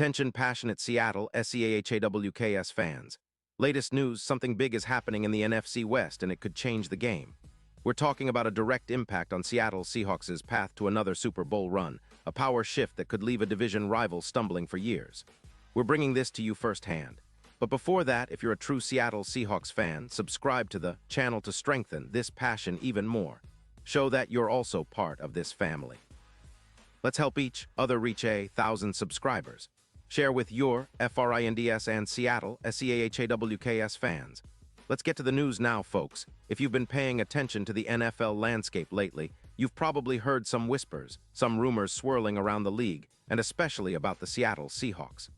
Attention passionate Seattle SEAHAWKS fans. Latest news, something big is happening in the NFC West and it could change the game. We're talking about a direct impact on Seattle Seahawks' path to another Super Bowl run, a power shift that could leave a division rival stumbling for years. We're bringing this to you firsthand. But before that, if you're a true Seattle Seahawks fan, subscribe to the channel to strengthen this passion even more. Show that you're also part of this family. Let's help each other reach 1,000 subscribers. Share with your FRINDS and Seattle SEAHAWKS fans. Let's get to the news now, folks. If you've been paying attention to the NFL landscape lately, you've probably heard some whispers, some rumors swirling around the league, and especially about the Seattle Seahawks.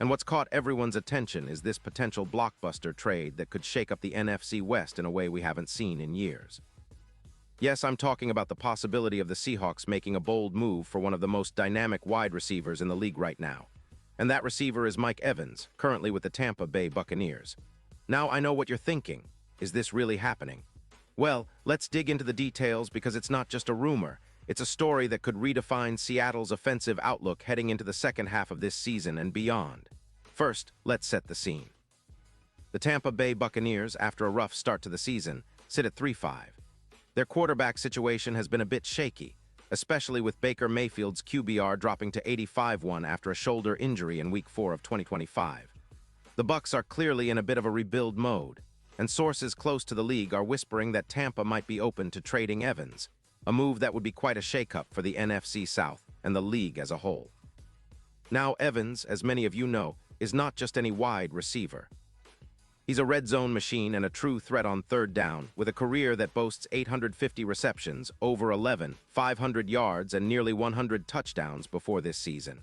And what's caught everyone's attention is this potential blockbuster trade that could shake up the NFC West in a way we haven't seen in years. Yes, I'm talking about the possibility of the Seahawks making a bold move for one of the most dynamic wide receivers in the league right now. And that receiver is Mike Evans, currently with the Tampa Bay Buccaneers. Now, I know what you're thinking. Is this really happening? Well, let's dig into the details because it's not just a rumor. It's a story that could redefine Seattle's offensive outlook heading into the second half of this season and beyond. First, let's set the scene. The Tampa Bay Buccaneers, after a rough start to the season, sit at 3-5. Their quarterback situation has been a bit shaky, especially with Baker Mayfield's QBR dropping to 85-1 after a shoulder injury in Week 4 of 2025. The Bucs are clearly in a bit of a rebuild mode, and sources close to the league are whispering that Tampa might be open to trading Evans, a move that would be quite a shakeup for the NFC South and the league as a whole. Now, Evans, as many of you know, is not just any wide receiver. He's a red zone machine and a true threat on third down, with a career that boasts 850 receptions, over 500 yards, and nearly 100 touchdowns before this season.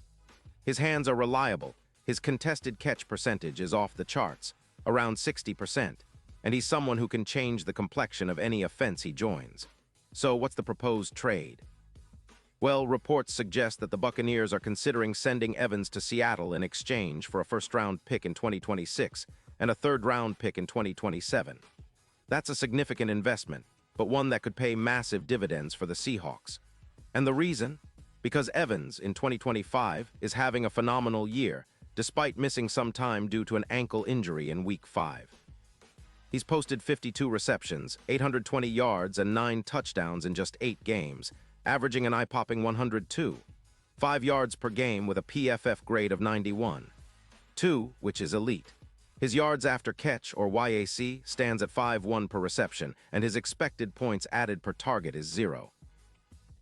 His hands are reliable, his contested catch percentage is off the charts, around 60%, and he's someone who can change the complexion of any offense he joins. So what's the proposed trade? Well, reports suggest that the Buccaneers are considering sending Evans to Seattle in exchange for a first-round pick in 2026 and a third-round pick in 2027. That's a significant investment, but one that could pay massive dividends for the Seahawks. And the reason? Because Evans, in 2025, is having a phenomenal year, despite missing some time due to an ankle injury in Week 5. He's posted 52 receptions, 820 yards, and 9 touchdowns in just 8 games, averaging an eye-popping 102, 5 yards per game with a PFF grade of 91, 2, which is elite. His yards after catch, or YAC, stands at 5.1 per reception, and his expected points added per target is 0.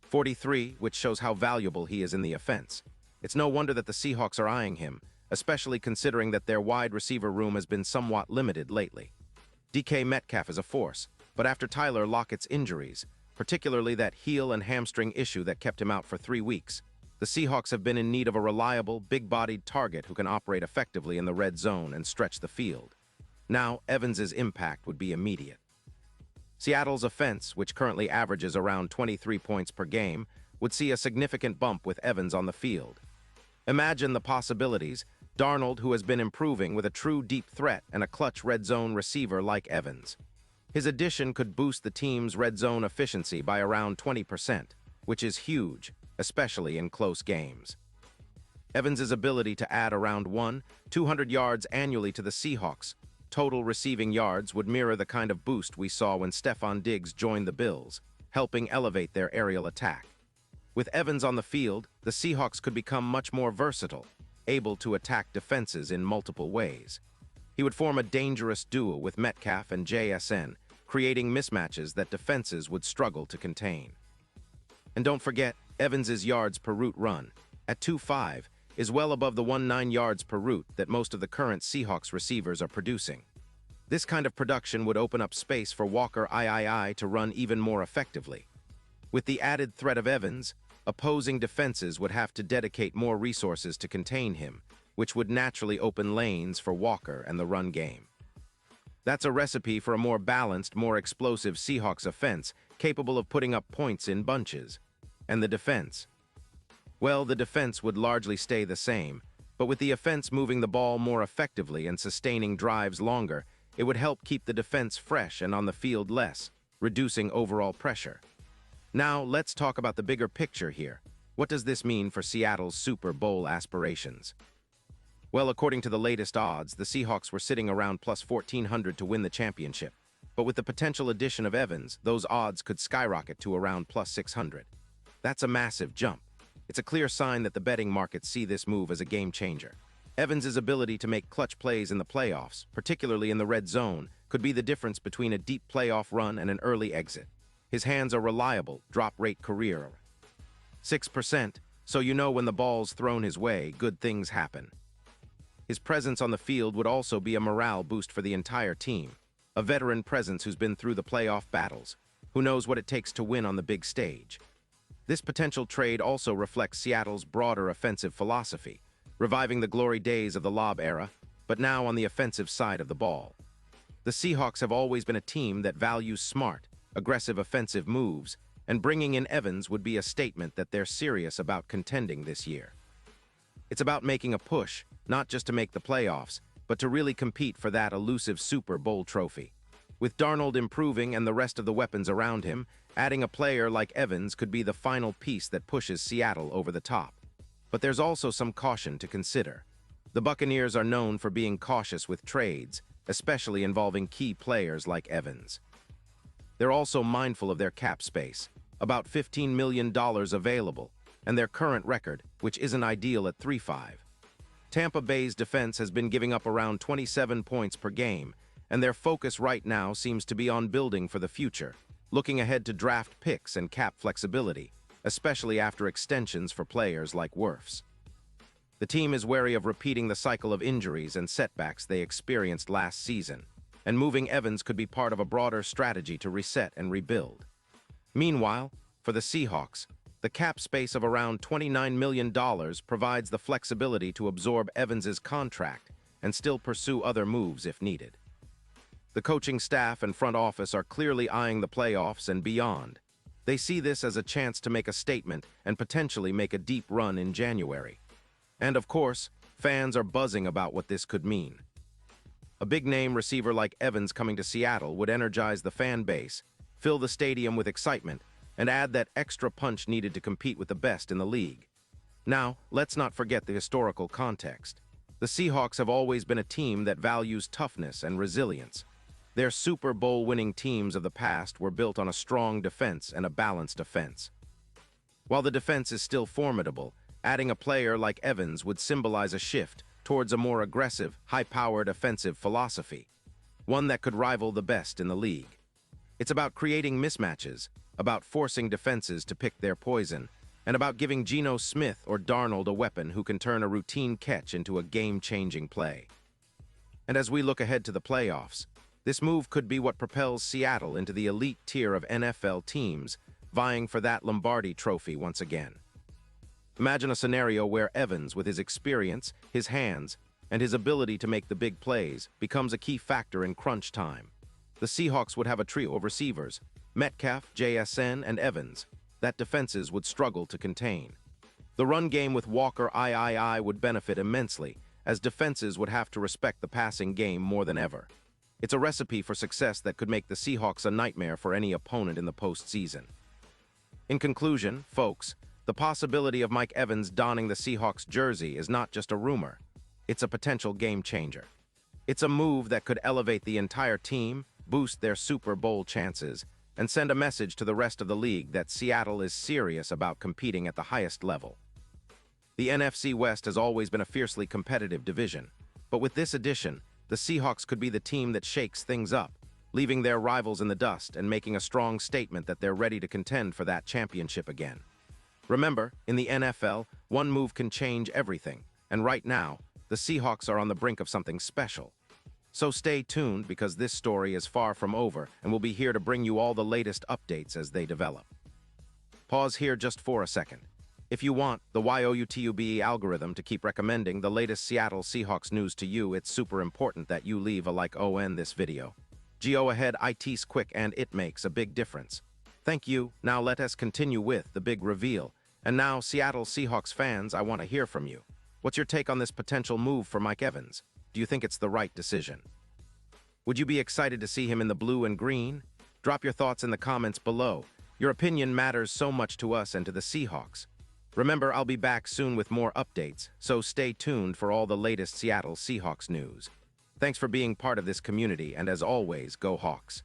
43, which shows how valuable he is in the offense. It's no wonder that the Seahawks are eyeing him, especially considering that their wide receiver room has been somewhat limited lately. DK Metcalf is a force, but after Tyler Lockett's injuries, particularly that heel and hamstring issue that kept him out for 3 weeks, the Seahawks have been in need of a reliable, big-bodied target who can operate effectively in the red zone and stretch the field. Now, Evans's impact would be immediate. Seattle's offense, which currently averages around 23 points per game, would see a significant bump with Evans on the field. Imagine the possibilities. Darnold, who has been improving with a true deep threat and a clutch red zone receiver like Evans. His addition could boost the team's red zone efficiency by around 20%, which is huge, especially in close games. Evans's ability to add around 200 yards annually to the Seahawks' total receiving yards would mirror the kind of boost we saw when Stephon Diggs joined the Bills, helping elevate their aerial attack. With Evans on the field, the Seahawks could become much more versatile, able to attack defenses in multiple ways. He would form a dangerous duo with Metcalf and JSN, creating mismatches that defenses would struggle to contain. And don't forget, Evans's yards per route run, at 2.5, is well above the 19 yards per route that most of the current Seahawks receivers are producing. This kind of production would open up space for Walker III to run even more effectively. With the added threat of Evans, opposing defenses would have to dedicate more resources to contain him, which would naturally open lanes for Walker and the run game. That's a recipe for a more balanced, more explosive Seahawks offense capable of putting up points in bunches. And the defense? Well, the defense would largely stay the same, but with the offense moving the ball more effectively and sustaining drives longer, it would help keep the defense fresh and on the field less, reducing overall pressure. Now, let's talk about the bigger picture here. What does this mean for Seattle's Super Bowl aspirations? Well, according to the latest odds, the Seahawks were sitting around plus 1,400 to win the championship. But with the potential addition of Evans, those odds could skyrocket to around plus 600. That's a massive jump. It's a clear sign that the betting markets see this move as a game changer. Evans' ability to make clutch plays in the playoffs, particularly in the red zone, could be the difference between a deep playoff run and an early exit. His hands are reliable, drop-rate career. 6%, so you know when the ball's thrown his way, good things happen. His presence on the field would also be a morale boost for the entire team. A veteran presence who's been through the playoff battles, who knows what it takes to win on the big stage. This potential trade also reflects Seattle's broader offensive philosophy, reviving the glory days of the lob era, but now on the offensive side of the ball. The Seahawks have always been a team that values smart, aggressive offensive moves, and bringing in Evans would be a statement that they're serious about contending this year. It's about making a push, not just to make the playoffs, but to really compete for that elusive Super Bowl trophy. With Darnold improving and the rest of the weapons around him, adding a player like Evans could be the final piece that pushes Seattle over the top. But there's also some caution to consider. The Buccaneers are known for being cautious with trades, especially involving key players like Evans. They're also mindful of their cap space, about $15 million available, and their current record, which isn't ideal at 3-5. Tampa Bay's defense has been giving up around 27 points per game, and their focus right now seems to be on building for the future, looking ahead to draft picks and cap flexibility, especially after extensions for players like Wirfs. The team is wary of repeating the cycle of injuries and setbacks they experienced last season, and moving Evans could be part of a broader strategy to reset and rebuild. Meanwhile, for the Seahawks, the cap space of around $29 million provides the flexibility to absorb Evans' contract and still pursue other moves if needed. The coaching staff and front office are clearly eyeing the playoffs and beyond. They see this as a chance to make a statement and potentially make a deep run in January. And of course, fans are buzzing about what this could mean. A big-name receiver like Evans coming to Seattle would energize the fan base, fill the stadium with excitement, and add that extra punch needed to compete with the best in the league. Now, let's not forget the historical context. The Seahawks have always been a team that values toughness and resilience. Their Super Bowl-winning teams of the past were built on a strong defense and a balanced offense. While the defense is still formidable, adding a player like Evans would symbolize a shift towards a more aggressive, high-powered offensive philosophy, one that could rival the best in the league. It's about creating mismatches, about forcing defenses to pick their poison, and about giving Geno Smith or Darnold a weapon who can turn a routine catch into a game-changing play. And as we look ahead to the playoffs, this move could be what propels Seattle into the elite tier of NFL teams, vying for that Lombardi trophy once again. Imagine a scenario where Evans, with his experience, his hands, and his ability to make the big plays, becomes a key factor in crunch time. The Seahawks would have a trio of receivers, Metcalf, JSN, and Evans, that defenses would struggle to contain. The run game with Walker III would benefit immensely, as defenses would have to respect the passing game more than ever. It's a recipe for success that could make the Seahawks a nightmare for any opponent in the postseason. In conclusion, folks, the possibility of Mike Evans donning the Seahawks jersey is not just a rumor. It's a potential game changer. It's a move that could elevate the entire team, boost their Super Bowl chances, and send a message to the rest of the league that Seattle is serious about competing at the highest level. The NFC West has always been a fiercely competitive division, but with this addition, the Seahawks could be the team that shakes things up, leaving their rivals in the dust and making a strong statement that they're ready to contend for that championship again. Remember, in the NFL, one move can change everything, and right now, the Seahawks are on the brink of something special. So stay tuned because this story is far from over, and we'll be here to bring you all the latest updates as they develop. Pause here just for a second. If you want the YOUTUBE algorithm to keep recommending the latest Seattle Seahawks news to you, it's super important that you leave a like on this video. Go ahead, it's quick and it makes a big difference. Thank you. Now let us continue with the big reveal. And now, Seattle Seahawks fans, I want to hear from you. What's your take on this potential move for Mike Evans? Do you think it's the right decision? Would you be excited to see him in the blue and green? Drop your thoughts in the comments below. Your opinion matters so much to us and to the Seahawks. Remember, I'll be back soon with more updates, so stay tuned for all the latest Seattle Seahawks news. Thanks for being part of this community, and as always, go Hawks.